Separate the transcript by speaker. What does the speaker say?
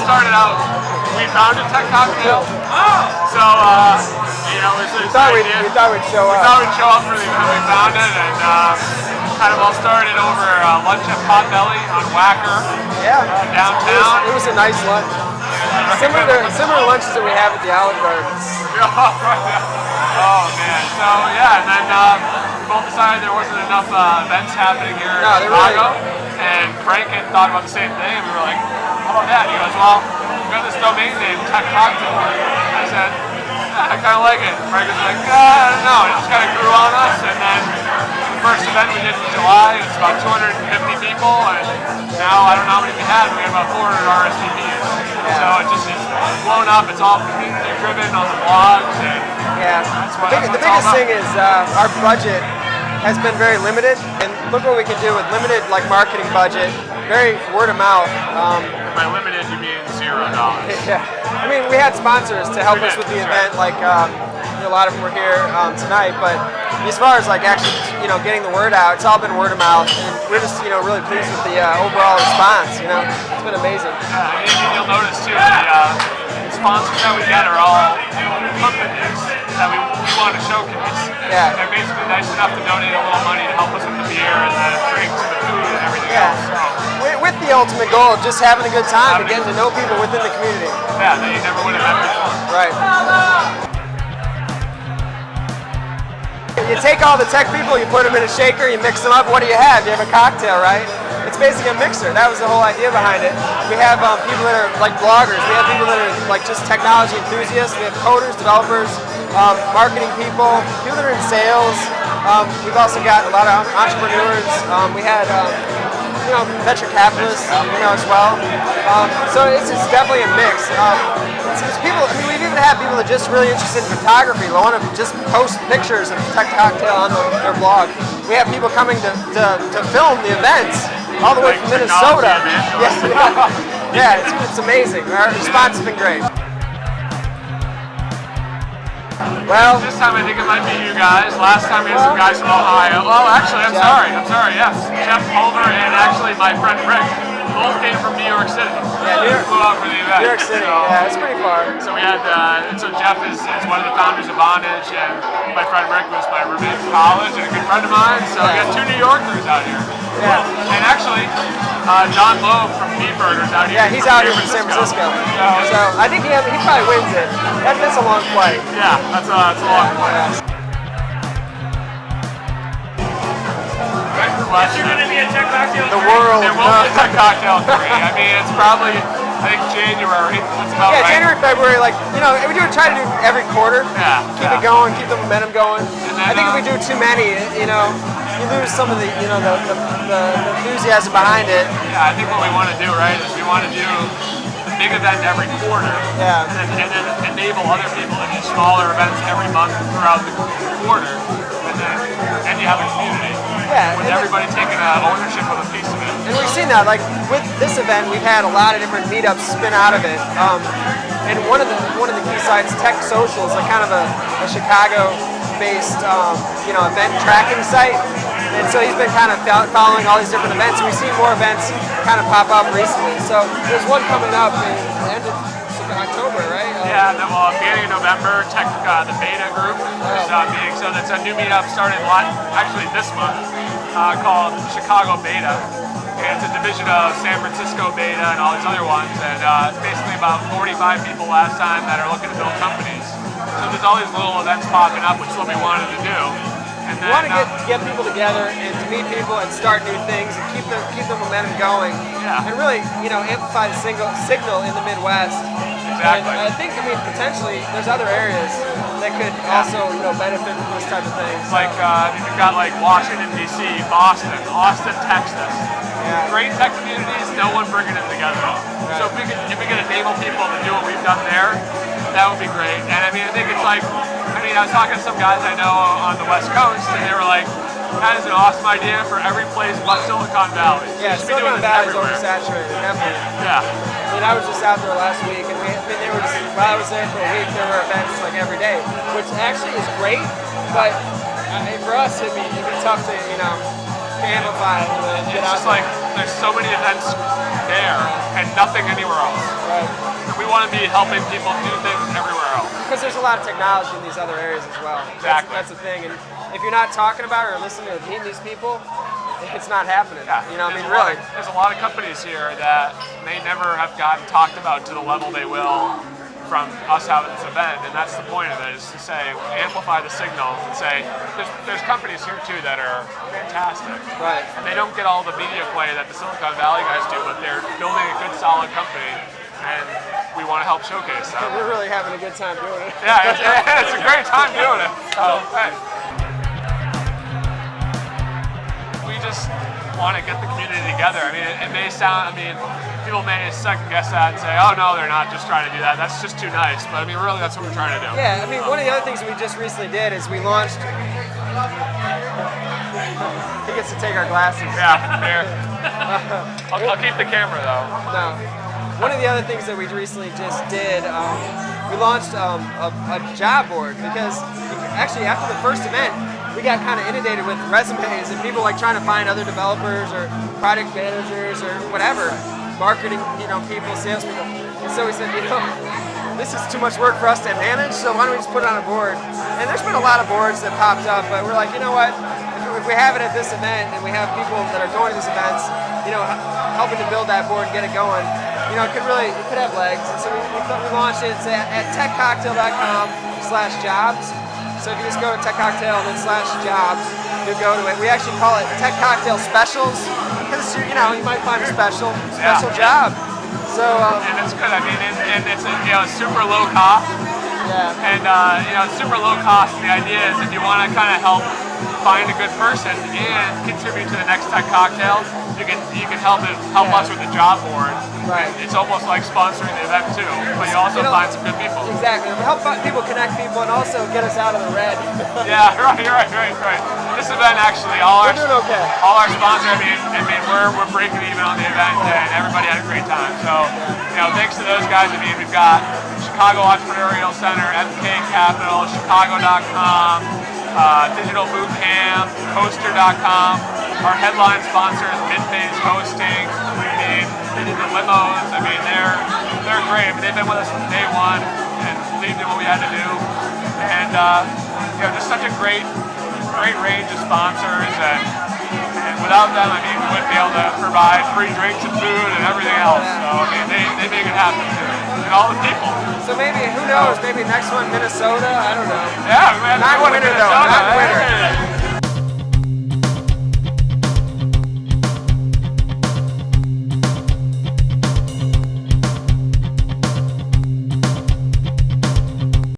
Speaker 1: started out, we founded Tech Cocktail. So,
Speaker 2: we thought we'd show up.
Speaker 1: We thought we'd show up for the event we founded, and kind of all started over lunch at Potbelly on Wacker, downtown.
Speaker 2: It was a nice lunch. Similar lunches that we have at the Olive Garden.
Speaker 1: Oh man, so yeah, and then we both decided there wasn't enough events happening here in Chicago, and Frank had thought about the same thing, and we were like, how about that? He goes, well, we got this domain name, Tech Cocktail. I said, I kind of like it. Frank was like, I don't know, it just kind of grew on us, and then the first event we did in July, it was about 250 people, and now I don't know how many we had about 400 RSVPs. So it just is blown up. It's all community driven on the blogs, and that's what
Speaker 2: the biggest thing is our budget has been very limited, and look what we can do with limited marketing budget, very word of mouth.
Speaker 1: By limited, you mean $0.
Speaker 2: Yeah, I mean we had sponsors to help us with the event, a lot of them were here tonight, but as far as actually getting the word out, it's all been word of mouth, and we're just really pleased with the overall response. It's been amazing.
Speaker 1: Yeah, and you'll notice too the sponsors that we get are all companies that we want to showcase.
Speaker 2: Yeah.
Speaker 1: They're basically nice enough to donate a little money to help us with the beer and the drinks and the food and everything else. So.
Speaker 2: With the ultimate goal of just having a good time and getting to know people within the community.
Speaker 1: Yeah, that you never would have met before.
Speaker 2: Right. You take all the tech people, you put them in a shaker, you mix them up. What do you have? You have a cocktail, right? It's basically a mixer. That was the whole idea behind it. We have people that are bloggers. We have people that are just technology enthusiasts. We have coders, developers, marketing people that are in sales. We've also got a lot of entrepreneurs. We had venture capitalists, as well. So it's definitely a mix. It's people. I mean, we've even had people that are just really interested in photography. They want to just post pictures of Tech Cocktail on their blog. We have people coming to film the events all the way from Minnesota. Yeah, it's amazing. Our response has been great. Well,
Speaker 1: this time I think it might be you guys. Last time we had some guys from Ohio. Oh, actually, I'm sorry. Yes, Jeff Culver and actually my friend Rick both came from New York City.
Speaker 2: Yeah,
Speaker 1: we flew out for the event.
Speaker 2: New York City. Yeah, it's pretty far.
Speaker 1: So we had. So Jeff is one of the founders of Bondage, and my friend Rick was my roommate in college and a good friend of mine. So we got two New Yorkers out here.
Speaker 2: Yeah.
Speaker 1: And actually, John Loeb from Meat Burgers out here.
Speaker 2: Yeah, he's out here from San Francisco. So I think he probably wins it. That's a long flight.
Speaker 1: Yeah, that's a long flight.
Speaker 3: Is there going to be a Tech Cocktail 3?
Speaker 2: The world.
Speaker 1: There will be a Tech Cocktail 3. I mean, it's probably, January. That's about right.
Speaker 2: January, February, we try to do every quarter.
Speaker 1: Yeah.
Speaker 2: Keep it going, keep the momentum going.
Speaker 1: And then,
Speaker 2: I think if we do too many, you lose some of the enthusiasm behind it.
Speaker 1: Yeah, I think what we want to do, right, is we want to do the big event every quarter.
Speaker 2: Yeah.
Speaker 1: And then enable other people to do smaller events every month throughout the quarter. And you have a community.
Speaker 2: Yeah,
Speaker 1: with everybody taking ownership of a piece of it.
Speaker 2: And we've seen that, with this event, we've had a lot of different meetups spin out of it. And one of the key sites, Tech Social, is kind of a Chicago-based, event tracking site. And so he's been kind of following all these different events. And we've seen more events kind of pop up recently. So there's one coming up in the end of October, right?
Speaker 1: Beginning of November, the Beta group is meeting. So that's a new meetup started actually this month called Chicago Beta. And it's a division of San Francisco Beta and all these other ones. And it's basically about 45 people last time that are looking to build companies. So there's all these little events popping up, which is what we wanted to do. And then,
Speaker 2: we want to get people together and to meet people and start new things and keep the momentum going.
Speaker 1: Yeah.
Speaker 2: And really, amplify the signal in the Midwest.
Speaker 1: Exactly.
Speaker 2: And I think, potentially, there's other areas that could also, benefit from this type of thing.
Speaker 1: So. You've got Washington D.C., Boston, Austin, Texas.
Speaker 2: Yeah.
Speaker 1: Great tech communities, no one bringing them together. Right. So if we could enable people to do what we've done there, that would be great. And I think it's I was talking to some guys I know on the West Coast, and they were like, that is an awesome idea for every place but Silicon Valley.
Speaker 2: Yeah, Silicon Valley is oversaturated, definitely.
Speaker 1: Yeah.
Speaker 2: I was just out there last week, and they were while I was there for a week, there were events every day, which actually is great, but for us, it'd be tough to, amplify and get out there.
Speaker 1: there's so many events there and nothing anywhere else.
Speaker 2: Right.
Speaker 1: And we want to be helping people do things everywhere else.
Speaker 2: Because there's a lot of technology in these other areas as well.
Speaker 1: Exactly.
Speaker 2: That's the thing. And if you're not talking about it or listening or meeting these people, it's not happening.
Speaker 1: Yeah.
Speaker 2: You know, I mean, really.
Speaker 1: There's a lot of companies here that may never have gotten talked about to the level they will from us having this event, and that's the point of it, is to say, amplify the signal and say, there's companies here too that are fantastic.
Speaker 2: Right.
Speaker 1: And they don't get all the media play that the Silicon Valley guys do, but they're building a good, solid company, and we want to help showcase them.
Speaker 2: We're really having a good time doing it.
Speaker 1: Yeah, it's a great time doing it. So, hey. We just want to get the community together. I mean, it may sound, people may second guess that and say, oh no, they're not just trying to do that. That's just too nice. But I mean, really, that's what we're trying to do.
Speaker 2: Yeah, I mean, one of the other things we just recently did is we launched. He gets to take our glasses.
Speaker 1: Yeah, here. I'll keep the camera though.
Speaker 2: No. One of the other things that we recently just did, we launched a job board because actually after the first event, we got kind of inundated with resumes and people like trying to find other developers or product managers or whatever, marketing, people, salespeople. And so we said, this is too much work for us to manage, so why don't we just put it on a board? And there's been a lot of boards that popped up, but we're like, you know what? If we have it at this event and we have people that are going to these events, helping to build that board and get it going, it could have legs. And so we launched it at techcocktail.com/jobs. So if you just go to Tech Cocktail and then /jobs, you'll go to it. We actually call it Tech Cocktail Specials because you might find a special job. So
Speaker 1: and it's good. I mean, and it's super low cost.
Speaker 2: Yeah.
Speaker 1: And it's super low cost. And the idea is if you want to kind of help find a good person and contribute to the next Tech Cocktail, you can help us with the job board.
Speaker 2: Right.
Speaker 1: It's almost like sponsoring the event too, but you also find some good people.
Speaker 2: Exactly. We help people connect people and also get us out of the red.
Speaker 1: Yeah, right. This event actually,
Speaker 2: we're doing okay.
Speaker 1: All our sponsors, we're breaking even on the event, and everybody had a great time. So, thanks to those guys. We've got Chicago Entrepreneurial Center, MK Capital, Chicago.com, Digital Bootcamp, Coaster.com. Our headline sponsors, Mid-Phase Hosting. They did the limos. They're great. They've been with us from day one and believed in what we had to do. And just such a great range of sponsors. And without them, we wouldn't be able to provide free drinks and food and everything else. So they make it happen too. And all the people.
Speaker 2: So maybe, who knows? Maybe next one, Minnesota. I don't know.
Speaker 1: Yeah, we might have to go to Minnesota.
Speaker 2: Not winter.